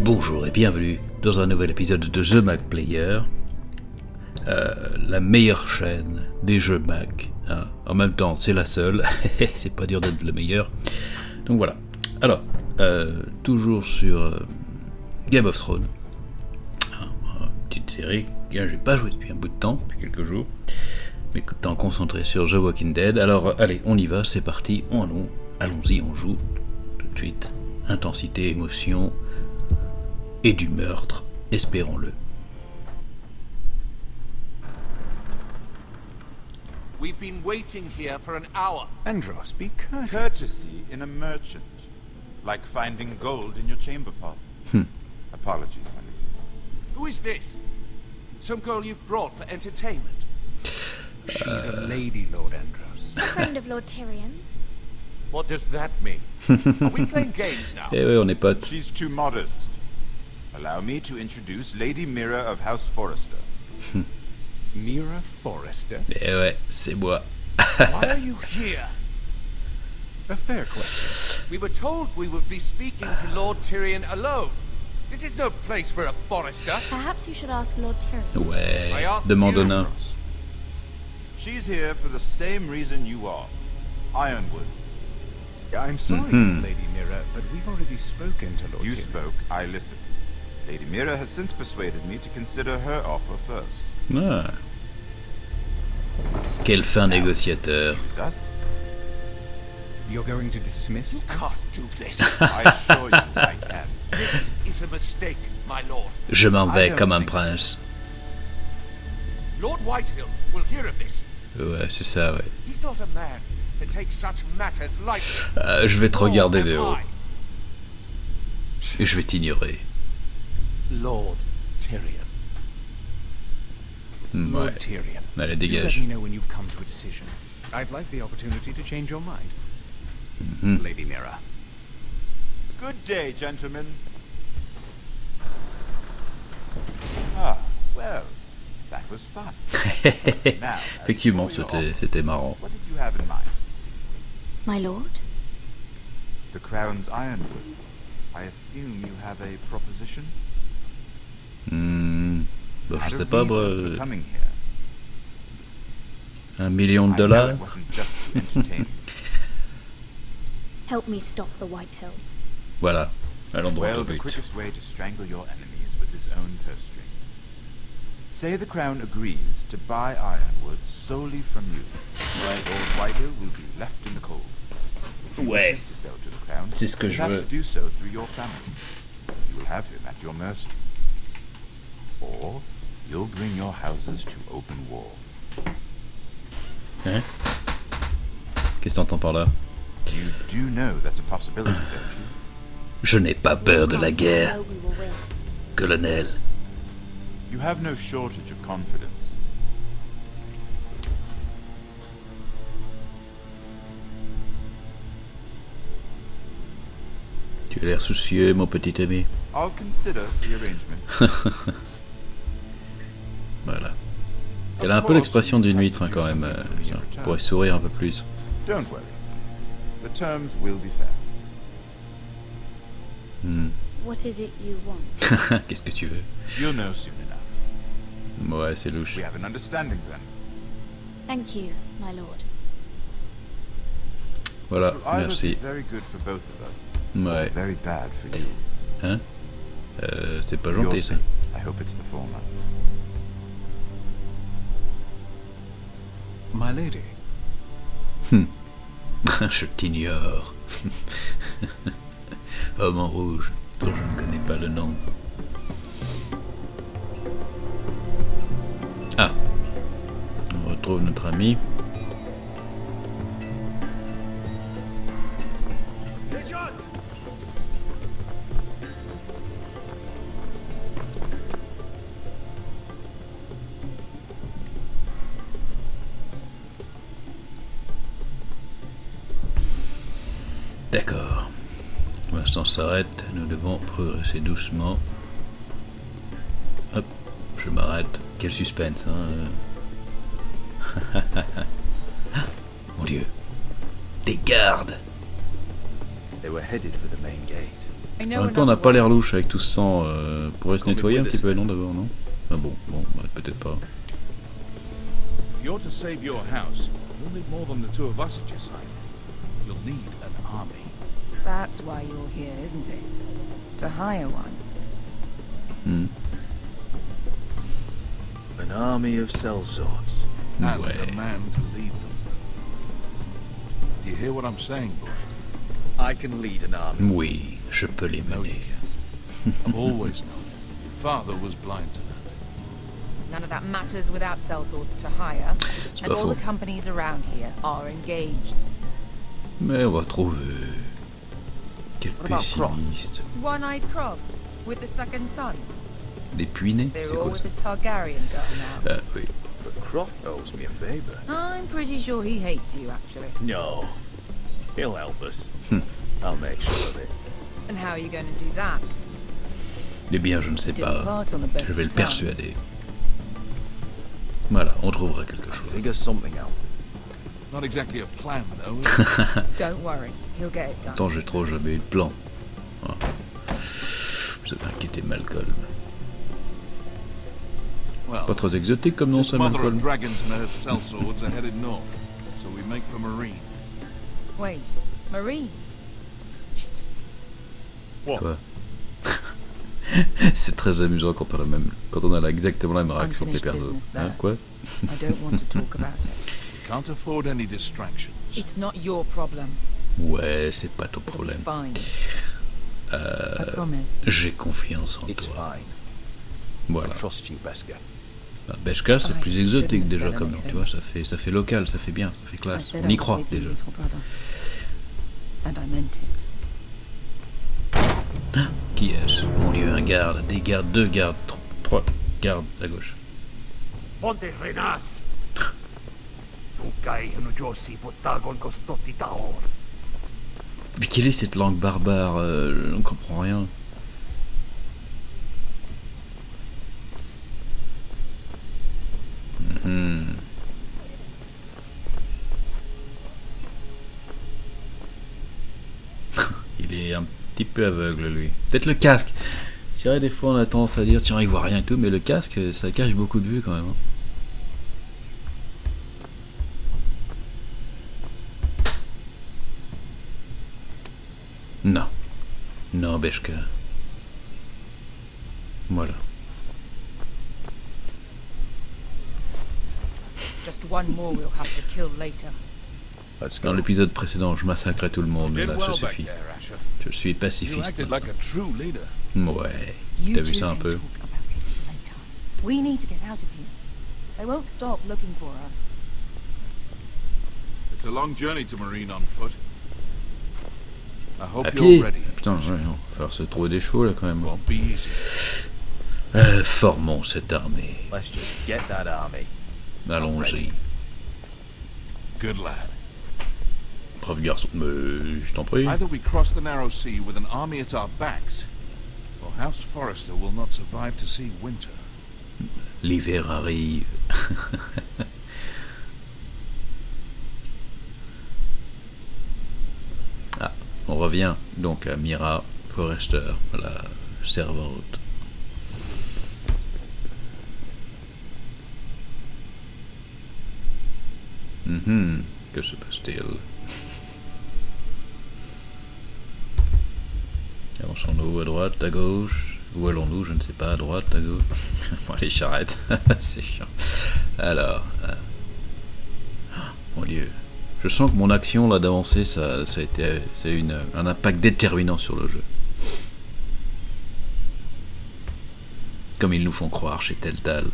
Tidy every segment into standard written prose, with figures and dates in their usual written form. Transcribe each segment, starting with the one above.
Bonjour et bienvenue dans un nouvel épisode de The Mac Player, la meilleure chaîne des jeux Mac. Hein. En même temps, c'est la seule, c'est pas dur d'être le meilleur. Donc voilà. Alors, toujours sur Game of Thrones, petite série que j'ai pas joué depuis un bout de temps, depuis quelques jours, mais temps concentré sur The Walking Dead. Alors, allez, on y va, c'est parti, allons-y, on joue tout de suite. Intensité, émotion et du meurtre, espérons-le. We've been waiting here for an hour. Andros, be courteous. Courtesy in a merchant. Like finding gold in your chamber pot. Apologies, my lady. Who is this? Some girl you've brought for entertainment? She's a lady, Lord Andros. A friend of Lord Tyrion's. What does that mean? Are we playing games now? Eh ouais, on est potes. She's too modest. Allow me to introduce Lady Mira of House Forrester. Mira Forrester. Eh ouais, c'est moi. Why are you here? A fair question. We were told we would be speaking to Lord Tyrion alone. This is no place for a Forrester. Perhaps you should ask Lord Tyrion. Ouais, I asked demande you, un. Ross. She's here for the same reason you are. Ironwood. I'm sorry, Lady Mira, but we've already spoken to Lord You Tyrion. spoke, I listened. Lady Mira has since persuaded me to consider her offer first. Ah. Quel fin négociateur. Excuse us. You're going to dismiss? You can't do this. I assure you I can. This is a mistake, my lord. Je m'en vais I don't comme un think so. prince. Lord Whitehill will hear of this. Ouais, c'est ça, ouais. He's not a man to take such matters lightly. Je vais te regarder de Nor haut. am Et je vais t'ignorer. I. Lord Tyrion. Lord Ouais. Tyrion. Allez, Do let dégage. me know when you've come to a decision. I'd like the opportunity to change your mind. Lady Mira. Good day, gentlemen. Ah, well, that was fun. Now, as Effectivement, for your c'était marrant. What did you have in mind? My lord? The Crown's Ironwood. I assume you have a proposition? Bah, je Had sais a pas, reason moi, for coming here. $1 million. I know it wasn't just to entertain you. Help me stop the Whitehills. Voilà, allons droit Well, au the but. quickest way to strangle your enemies with his own purse strings. Say the Crown agrees to buy Ironwood solely from you. Lord Whitehill will be left in the cold. If he Ouais. wishes to sell to the Crown, C'est ce que he'll je have veux. to do so through your family. You will have him at your mercy. Or you'll bring your houses to open war. Hein? Qu'est-ce que t'entends par là? You do know that's a possibility, don't you? Je n'ai pas peur de la I guerre, know we will win. colonel. You have no shortage of confidence. Tu as l'air soucieux, mon petit ami. I'll consider the arrangement. Voilà. Elle a un peu l'expression d'une huître, hein, quand même. Tiens, je pourrais sourire un peu plus. Don't worry. The terms will be fair. What is it you want? Qu'est-ce que tu veux? You'll know soon enough. Ouais, c'est louche. We have an understanding then. Thank you, my lord. Voilà, This will either merci. be very good for both of us, Ouais. or very bad for you. Hein? C'est pas You'll gentil, ça. see. I hope it's the former. My lady. Je t'ignore. Homme en rouge, dont je ne connais pas le nom. Ah. On retrouve notre ami. D'accord. L'instant s'arrête, nous devons progresser doucement. Hop, je m'arrête. Quel suspense, hein. Mon Dieu. Des gardes. They were headed for the main gate. En même temps, on n'a pas l'air louche avec tout ce sang. Pourrait se nettoyer un petit peu, non, d'abord, non? Ah bon, bah, peut-être pas. If you're to save your house, you'll need more than the two of us at your side. You'll need an army. That's why you're here, isn't it? To hire one. An army of sellswords. And Ouais. a man to lead them. Do you hear what I'm saying, boy? I can lead an army. Oui, je peux les No, you mener. can't. I've always known it. Your father was blind to that. None of that matters without sellswords to hire. C'est And pas all faux. the companies around here are engaged. Mais on va trouver. Quel What about Croft? pessimiste. One-eyed Croft, with the second sons. Des puinés, They're c'est all quoi with ça? the Targaryen girl now. Ah oui. But Croft owes me a favor. I'm pretty sure he hates you, actually. No. He'll help us. I'll make sure of it. And how are you going to do that? Eh bien, je ne sais Didn't pas. part on the best Je vais le of terms. persuader. Voilà, on trouvera quelque chose. Figure something out. Not exactly a plan, though. Is it? Don't worry, he'll get it done. Attends, j'ai trop jamais eu de plan. Ah. Vous avez inquiété Malcolm. Well, Pas très exotique comme nom this ça, mother of Malcolm. dragons and her sellswords are headed north, so we make for Marine. Wait, Marie? Shit. Quoi? C'est très amusant quand on a exactement la même réaction que les Unfinished persos. business Hein, there. quoi? I don't want to talk about it. We can't afford any distractions. It's not your problem. Ouais, c'est pas ton It'll be problème. fine. I promise. J'ai confiance en It's toi. fine. Voilà. I trust you, Beska. Bah, Beshka, c'est I plus exotique shouldn't déjà have said comme nom, tu anything. vois, ça fait local, ça fait bien, ça fait I classe. said On I y was croit with you, déjà. little brother. And I meant it. Qui est-ce? Mon dieu, un garde, des gardes, deux gardes, trois gardes à gauche. Ponte renas. Tukai nujosi potagon kostotti taor. Mais quelle est cette langue barbare? Je ne comprends rien. Mhm. Il est un petit peu aveugle, lui. Peut-être le casque. C'est vrai, des fois on a tendance à dire tiens, il voit rien et tout, mais le casque, ça cache beaucoup de vue quand même. Hein. Non. Non, Beshka. Voilà. Just one more we'll have to kill later. Let's Dans go. l'épisode précédent, je massacrais tout le monde, You mais did là, well ça back suffit. there, Asher. Je suis You pacifiste. acted like a true leader. Ouais. You T'as vu two ça un can peu? talk about it later. We need to get out of here. They won't stop looking for us. It's a long journey to Marine on foot. I hope À you're pied. ready. Putain, ouais, non. Faut falloir se trouver des chevaux là quand même. Won't be easy. Formons cette armée. Let's just get that army. Allons-y. Good lad. Brave garçon. Mais je t'en prie. Either we cross the narrow sea with an army at our backs, or House Forrester will not survive to see winter. L'hiver arrive. Ah, on revient donc à Mira Forrester, la servante. Que se passe-t-il? Avançons-nous à droite, à gauche? Où allons-nous? Je ne sais pas, à droite, à gauche? Bon, les charrettes, c'est chiant. Alors, mon dieu. Je sens que mon action là d'avancer, ça a eu un impact déterminant sur le jeu. Comme ils nous font croire chez Telltale.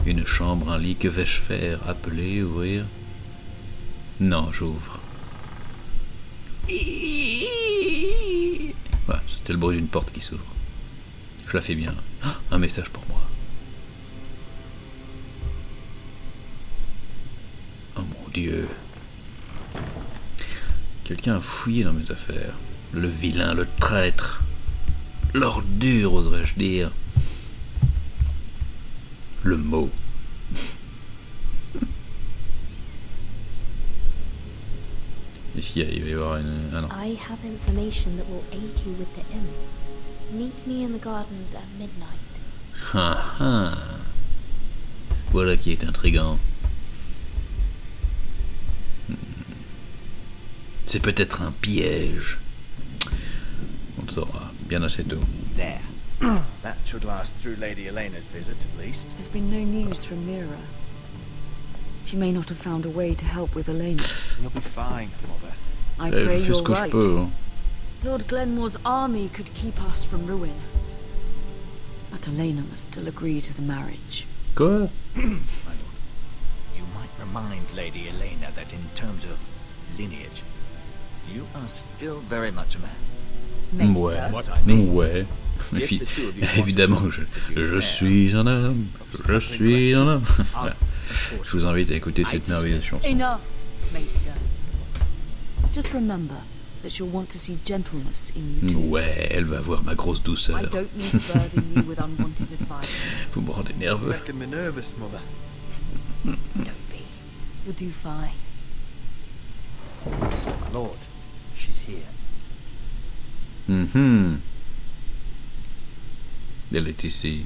Une chambre, un lit, que vais-je faire? Appeler, ouvrir? Non, j'ouvre. Ouais, c'était le bruit d'une porte qui s'ouvre. Je la fais bien. Ah, un message pour moi. Oh mon dieu. Quelqu'un a fouillé dans mes affaires. Le vilain, le traître. L'ordure, oserais-je dire. Le mot. Ici, il va y avoir une... Ah non. I have information that will aid you with the inn. Meet me in the gardens at midnight. Ah, ah. Voilà qui est intriguant. C'est peut-être un piège. On le saura bien assez tôt. There. That should last through Lady Elena's visit, at least. There's been no news from Mira. She may not have found a way to help with Elena. You'll be fine, Mother. I Je pray fais you're ce que je right. peux. Hein. Lord Glenmore's army could keep us from ruin. But Elena must still agree to the marriage. Quoi? My lord, you might remind Lady Elena that in terms of lineage, you are still very much a man. Ouais. What I mean, Ouais. if the two of you want Évidemment, to je produce an suis un homme. Je suis un homme. heir, Voilà. of course, Je vous invite à écouter cette merveilleuse chanson. Enough, Maester. Just remember that she'll want to see gentleness in you too. Ouais, elle va voir ma grosse I douceur. don't need to burden you with unwanted advice. Vous me rendez nerveux. Making me nervous, Mother. Don't be. You'll do fine. my lord, she's here. Mhm. Elle est ici.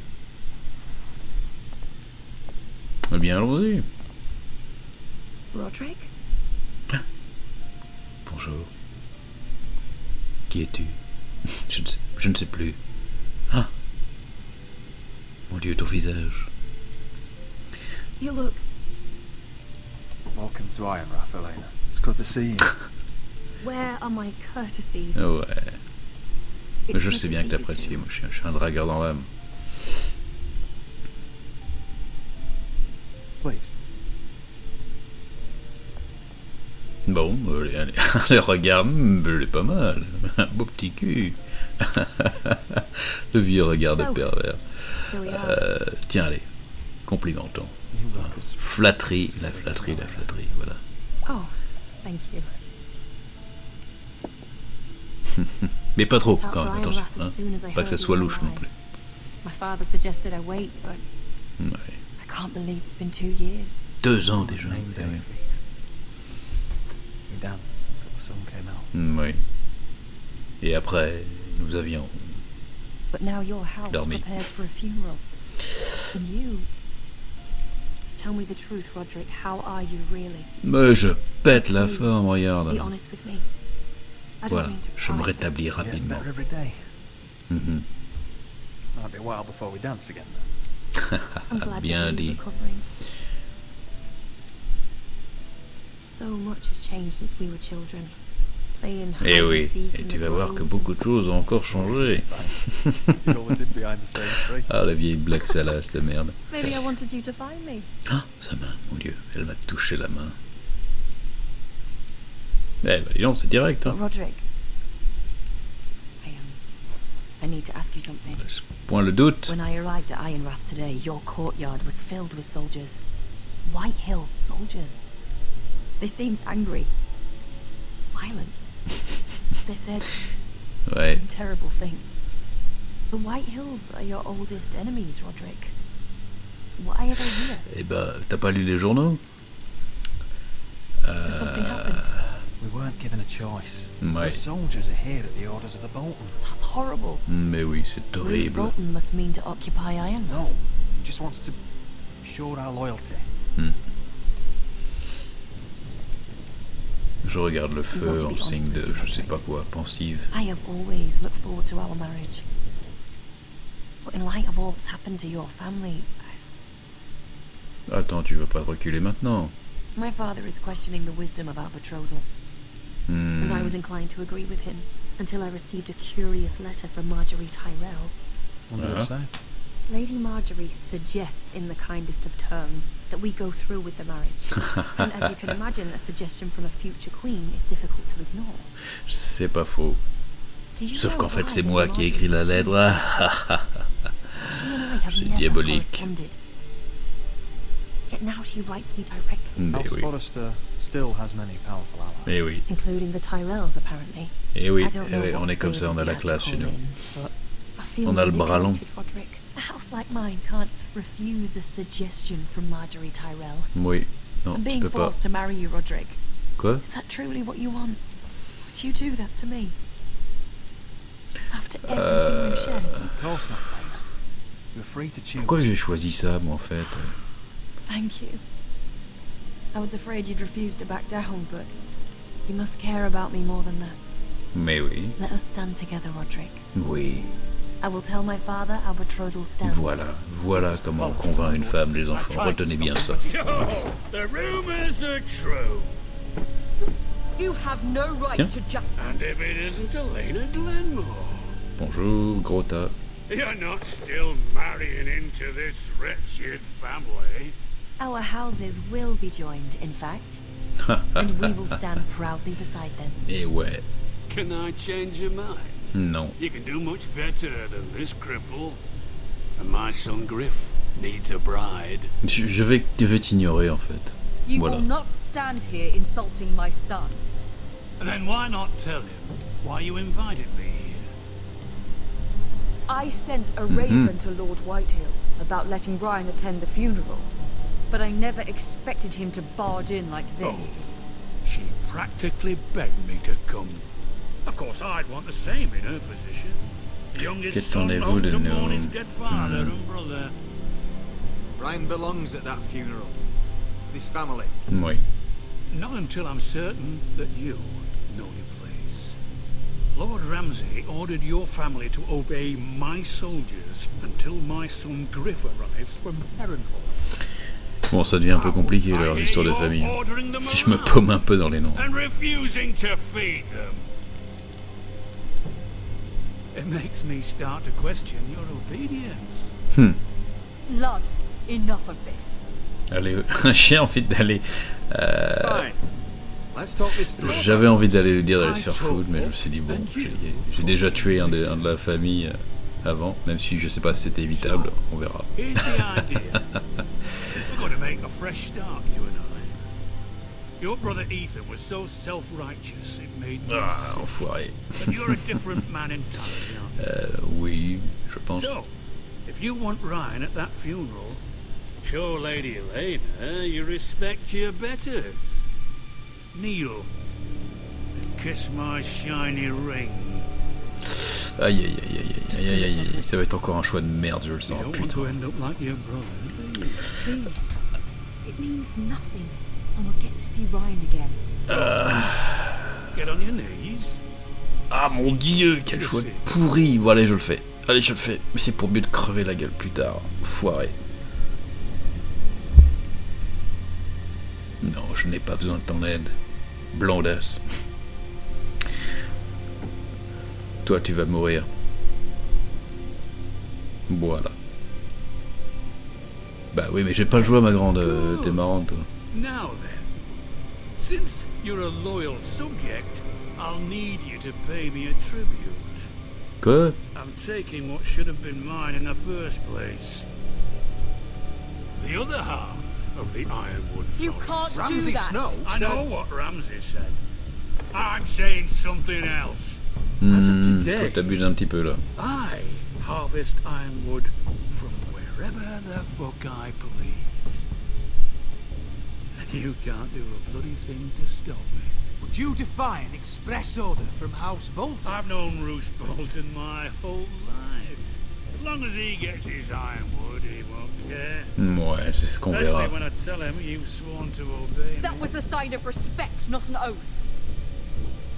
Eh bien, allons-y. Roderick? Bonjour. Qui es-tu? Je ne sais plus. Ah. Mon Dieu, ton visage. You look... Welcome to Ironrath, Elena. It's good to see you. Where are my courtesies? Ouais. Mais It's je good sais to bien que see you t'apprécies. too. Moi, je suis un dragueur dans l'âme. Please. Bon, allez, allez, regarde, elle est pas mal. Un beau petit cul. Le vieux regard de So, pervers. Here we are. Tiens, allez, complimentons. You look as Flatterie, la flatterie, voilà. Oh, thank you. Mais pas trop, Set out quand for même, attention. Ironrath as soon as I Pas que ça heard soit you were louche non alive. plus. My father suggested I wait, but Ouais. I can't believe it's been 2 years. 2 ans déjà. name eh day oui. feast. We danced until the sun came out. Oui. Et après, nous avions... But now your house Dormi. prepares for a funeral. And you... Tell me the truth, Roderick. How are you really? Mais je pète la Please, forme, regarde. Be honest with me. I don't Voilà, mean to je me pry, but rétablis Getting rapidement. better every day. Mhm. Might be a while before we dance again, though. I'm glad to Bien hear dit. you're recovering. So much has changed since we were children. Playing hide Eh and oui, seek et in tu the vas voir que road beaucoup de choses ont encore changé. You're always in behind the same tree. Ah, la vieille blague salace de merde. Maybe I wanted you to find me. Ah, sa main, mon Dieu, elle m'a touché la main. Eh ben, dis donc, c'est direct, But hein. Roderick... I need to ask you something. Point le doute. When I arrived at Ironrath today, your courtyard was filled with soldiers. White-Hill soldiers. They seemed angry. Violent. They said Ouais. some terrible things. The White Hills are your oldest enemies, Roderick. Why are they here? Eh ben, t'as pas lu les journaux? Has something happened? We weren't given a choice. Ouais. The soldiers are here at the orders of the Bolton. That's horrible. Mais oui, c'est Bruce horrible. Bolton must mean to occupy Ironrath. No, he just wants to show our loyalty. Je regarde le feu en signe de je sais pas quoi, pensive. I have always looked forward to our marriage. But in light of all that's happened to your family, Attends, tu veux pas te reculer maintenant? my father is questioning the wisdom of our betrothal. And I was inclined to agree with him until I received a curious letter from Marjorie Tyrell. What did it say? Lady Marjorie suggests in the kindest of terms that we go through with the marriage. And as you can imagine, a suggestion from a future queen is difficult to ignore. C'est pas faux. Do you Sauf know qu'en fait, why c'est Lady moi qui ai écrit Marjorie la was lettre. so Ah, She and I have C'est never diabolique. corresponded. Yet now she writes me directly, Mais House oui. Forrester still has many powerful allies. Mais oui. including the Tyrells, apparently. Et oui, I don't know eh oui, what on est comme ça, on favours a you la had to classe chez call nous. in, but I feel On a le bras long. manipulated, Roderick. A house like mine can't refuse a suggestion from Marjorie Tyrell. Oui. Non, I'm tu being peux pas. forced to marry you, Roderick. Quoi? Is that truly what you want? Would you do that to me? After everything we've shared? Of course not, Lena. You're free to choose. Pourquoi j'ai choisi ça, moi, en fait? Thank you. I was afraid you'd refuse to back down, but you must care about me more than that. Mais oui. Let us stand together, Roderick. Oui. I will tell my father our betrothal stands. Voilà comment on convainc une femme, les enfants. Retenez bien ça. So, the rumors are true. You have no right Tiens. to just... And if it isn't Elena Glenmore, Bonjour, gros tas. you're not still marrying into this wretched family. Our houses will be joined, in fact, and we will stand proudly beside them. Et ouais. Can I change your mind? Non. You can do much better than this cripple. And my son Griff needs a bride. Je vais t'ignorer, en fait. You Voilà. will not stand here insulting my son. Then why not tell him why you invited me here? I sent a raven to Lord Whitehill about letting Ryan attend the funeral, but I never expected him to barge in like this. She practically begged me to come. Of course, I'd want the same in her position. The youngest son Qu'attendez-vous home de to mourn nous? his dead father and brother. Ryan belongs at that funeral. This family. Oui. Not until I'm certain that you know your place. Lord Ramsay ordered your family to obey my soldiers until my son Griff arrives from Harrenhal. Bon, ça devient un peu compliqué, leur histoire de famille. Si je me paume un peu dans les noms. And refusing to feed them. It makes me start to question your obedience. Lud, enough of this. Allez, j'ai envie d'aller... Fine. Let's talk this through. J'avais envie d'aller lui dire d'aller se faire foutre, mais je me suis dit, bon, j'ai déjà tué un de la famille avant, même si je sais pas si c'était évitable, on verra. Here's the idea. We're going to make a fresh start, you and I. Your brother Ethan was so self-righteous it made me Ah, sick. enfoiré. But you're a different man entirely, aren't you? Oui, je pense. So, if you want Ryan at that funeral, show Lady Elena you respect your betters. Kneel and kiss my shiny ring. Aïe, aïe, aïe, aïe, aïe, aïe, aïe, aïe, ça va être encore un choix de merde, je le You sens, don't want putain. to end up like your brother, do you? Please. It means nothing, and we'll get to see Ryan again. Get on your knees. Ah mon dieu, quel choix pourri. Bon, allez, je le fais. Allez, je le fais. Mais c'est pour mieux de crever la gueule plus tard. Foiré. Non, je n'ai pas besoin de ton aide. Blondasse. Toi, tu vas mourir. Voilà. Bah oui, mais j'ai pas le choix, ma grande. T'es marrante, toi. Now then, since you're a loyal subject, I'll need you to pay me a tribute. Quoi? I'm taking what should have been mine in the first place. The other half of the Ironwood You Forest. can't do Ramsay that. Snow I said... know what Ramsay said. I'm saying something else. Toi, t'abuses un petit peu, là. I harvest ironwood from wherever the fuck I please. And you can't do a bloody thing to stop me. Would you defy an express order from House Bolton? I've known Roose Bolton my whole life. As long as he gets his ironwood, he won't care. Ouais, c'est ce qu'on verra. Especially when I tell him you've sworn to obey me. That was a sign of respect, not an oath.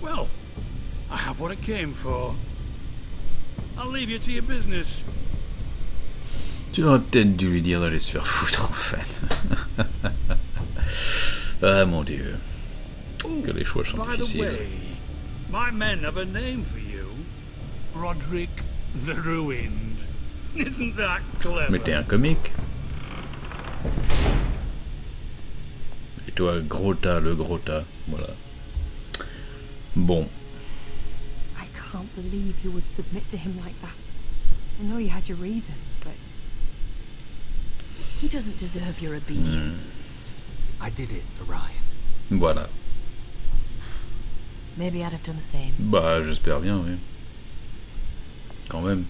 Well, I have what I came for. I'll leave you to your business. Tu aurais peut-être dû lui dire d'aller se faire foutre, en fait. Ah, mon dieu. Que les choix sont By the difficiles. way, my men have a name for you. Roderick the Ruined. Isn't that clever? Mais t'es un comique. Et toi, gros tas, le gros tas. Voilà. Bon. I can't believe you would submit to him like that. I know you had your reasons, but... He doesn't deserve your obedience. I did it for Ryan. Voilà. Maybe I'd have done the same. Bah, j'espère bien, oui. Quand même.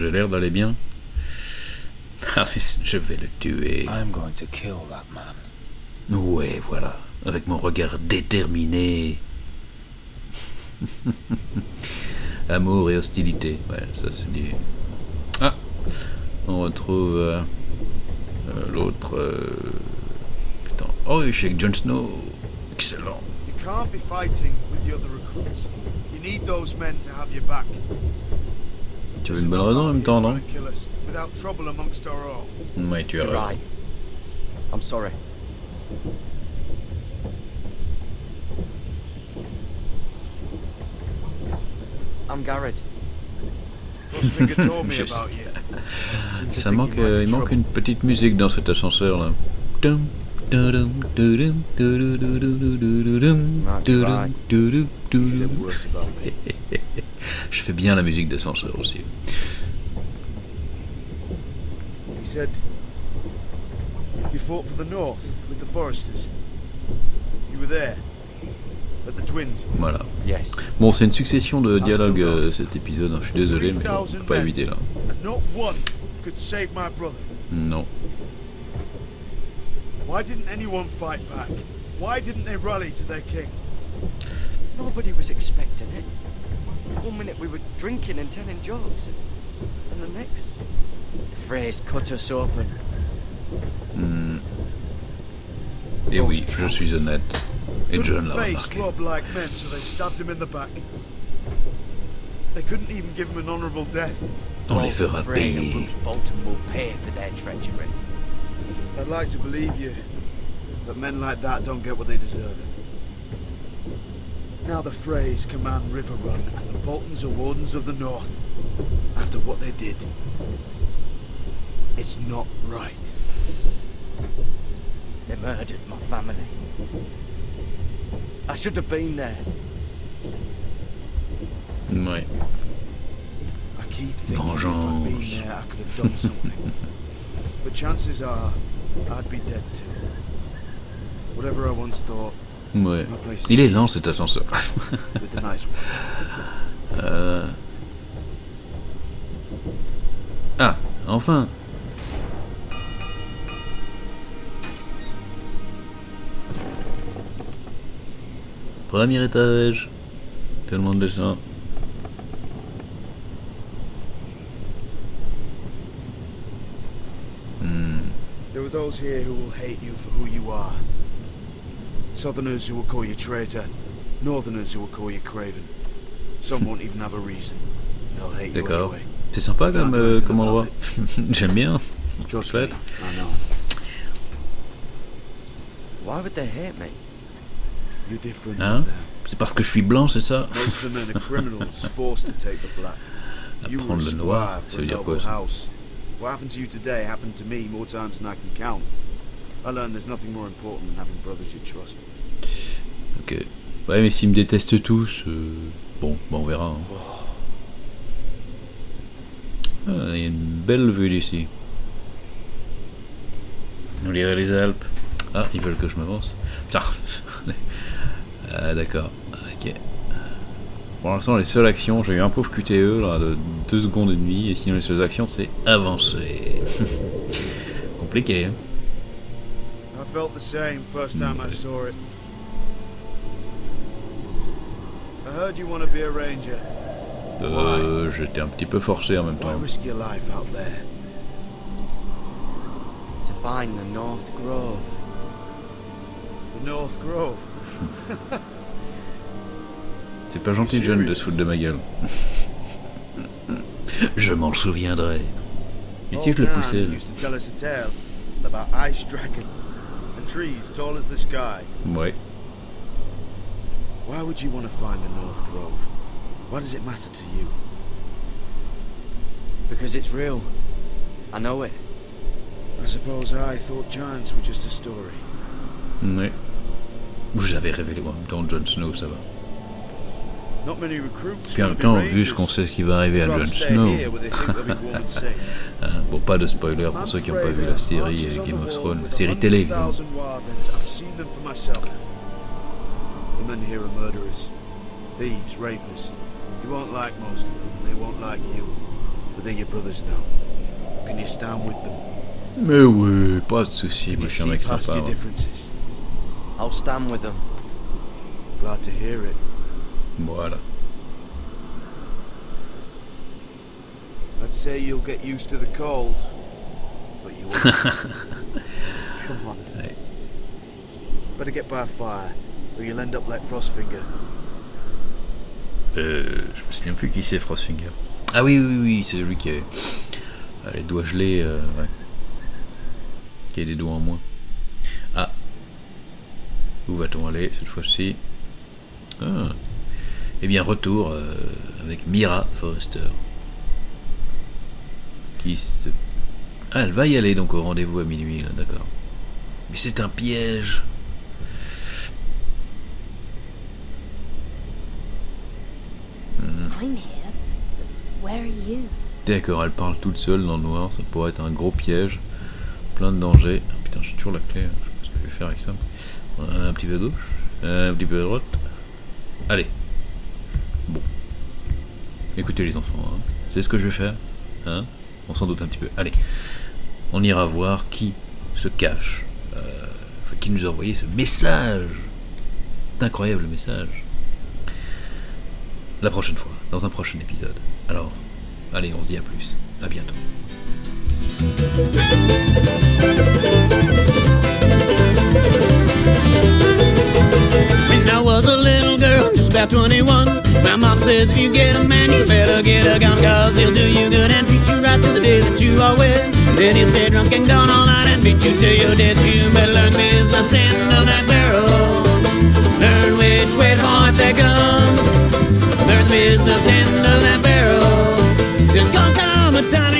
j'ai l'air d'aller bien. Ah, je vais le tuer. I'm going to kill that man. Ouais, voilà. Avec mon regard déterminé. Amour et hostilité. Ouais, ça c'est dit. Ah, on retrouve l'autre. Putain. Oh, je suis avec Jon Snow. Excellent. You can't be fighting with the other recruits. You need those men to have your back. Tu veux une bonne raison en même temps, non? Without trouble amongst our own. Ouais, tu as You're raison. right. I'm sorry. I'm Garrett. Frostfinger told me Juste. about you. Seems to Ça think manque, you might be il manque trouble. une petite musique dans cet ascenseur là. Dum, dudum, dudum, dududududududum, dudum, dudum, He said dudum. worse about me. Je fais bien la musique d'ascenseur aussi. He said you fought for the North with the Foresters. You were there at the Twins. Voilà. Yes. Bon, c'est une succession de dialogues cet épisode, hein. Je suis désolé, mais bon, on peut pas éviter là. And not one could save my brother. Non. Why didn't anyone fight back? Why didn't they rally to their king? Nobody was expecting it. One minute we were drinking and telling jokes, and the next, the phrase cut us open. Et oui, je suis honnête. Et John l'a Couldn't face remarqué. Rob like men, so they stabbed him in the back. They couldn't even give him an honourable death. On les fera Frey and payer. Bruce Bolton will pay for their treachery. I'd like to believe you, but men like that don't get what they deserve. Now the Freys command Riverrun, and the Boltons are Wardens of the North. After what they did, it's not right. They murdered my family. I should have been there. Ouais. I keep thinking if I'd been Vengeance. there, I could have done something. But chances are, I'd be dead too. Whatever I once thought, Ouais. Il est lent cet ascenseur. with the nice one. Ah, enfin. Premier étage. Tout le monde descend. There are those here who will hate you for who you are. Southerners who will call you traitor. Northerners who will call you craven. Some won't even have a reason. They'll hate you D'accord. anyway. C'est sympa comme endroit. J'aime bien. Trust Chouette. me, I know. Why would they hate me? You're different Hein? than them. C'est parce que je suis blanc, c'est ça? Most of the men are criminals forced to take the black. You were a Apprendre le noir, squire ça for veut a dire noble quoi ça? house. What happened to you today happened to me more times than I can count. I learned there's nothing more important than having brothers you trust. Ok. Ouais, mais s'ils me détestent tous, bon, on verra. Hein. Ah, il y a une belle vue d'ici. On dirait les Alpes. Ah, ils veulent que je m'avance. Putain. Ah, d'accord. Ok. Pour l'instant, les seules actions, j'ai eu un pauvre QTE là, de 2 secondes et demie, et sinon les seules actions, c'est avancer. Compliqué, hein. I felt the same first time I saw it. I heard you want to be a ranger. J'étais un petit peu forcé en même Why temps. risk your life out there? To find the North Grove. The North Grove. C'est pas gentil, John, de se foutre de ma gueule. Je m'en souviendrai. Et si je le poussais là? Used to tell us a tale about ice dragon and trees tall as the sky. Ouais. Why would you want to find the North Grove? Why does it matter to you? Because it's real. I know it. I suppose I thought giants were just a story. Ouais. Vous avez révélé en même temps Jon Snow, ça va. Not many recruits. Puis en même temps, vu ce qu'on sait ce qui va arriver à Jon Snow. Hein, bon, pas de spoiler pour ceux qui n'ont pas vu la série Game of Thrones, la série télé évidemment. The men here are murderers, thieves, rapers. You won't like most of them, and they won't like you. But they're your brothers now. Can you stand with them? Mais oui, pas de soucis, Can moi you je suis un see mec past sympa. your Ouais. differences? I'll stand with them. Glad to hear it. Voilà. I'd say you'll get used to the cold, but you won't. Come on. Ouais. Better get by a fire, or you'll end up like Frostfinger. Je me souviens plus qui c'est Frostfinger. Ah oui, c'est lui qui a les doigts gelés, ouais. Qui a des doigts en moins. Ah. Où va-t-on aller cette fois-ci? Ah. Eh bien, retour avec Mira Forrester. Ah, elle va y aller donc au rendez-vous à minuit, là, d'accord. Mais c'est un piège. I'm here, but where are you? D'accord, elle parle toute seule dans le noir, ça pourrait être un gros piège. Plein de dangers. Ah, putain, j'ai toujours la clé, hein. Je sais pas ce que je vais faire avec ça. Un petit peu à gauche, un petit peu à droite. Allez. Bon. Écoutez les enfants, hein. C'est ce que je vais faire, hein. On s'en doute un petit peu. Allez, on ira voir qui se cache, qui nous a envoyé ce message. C'est incroyable le message. La prochaine fois, dans un prochain épisode. Alors, allez, on se dit à plus. À bientôt. When I was a little girl, just about 21, my mom says if you get a man, you better get a gun, cause he'll do you good and treat you right to the day that you are wed. Then he'll stay drunk and gone all night and beat you till you're dead. You better learn this, the end of that barrel. Learn which way to point that gun. Learn the business end of that barrel. There's gonna come a time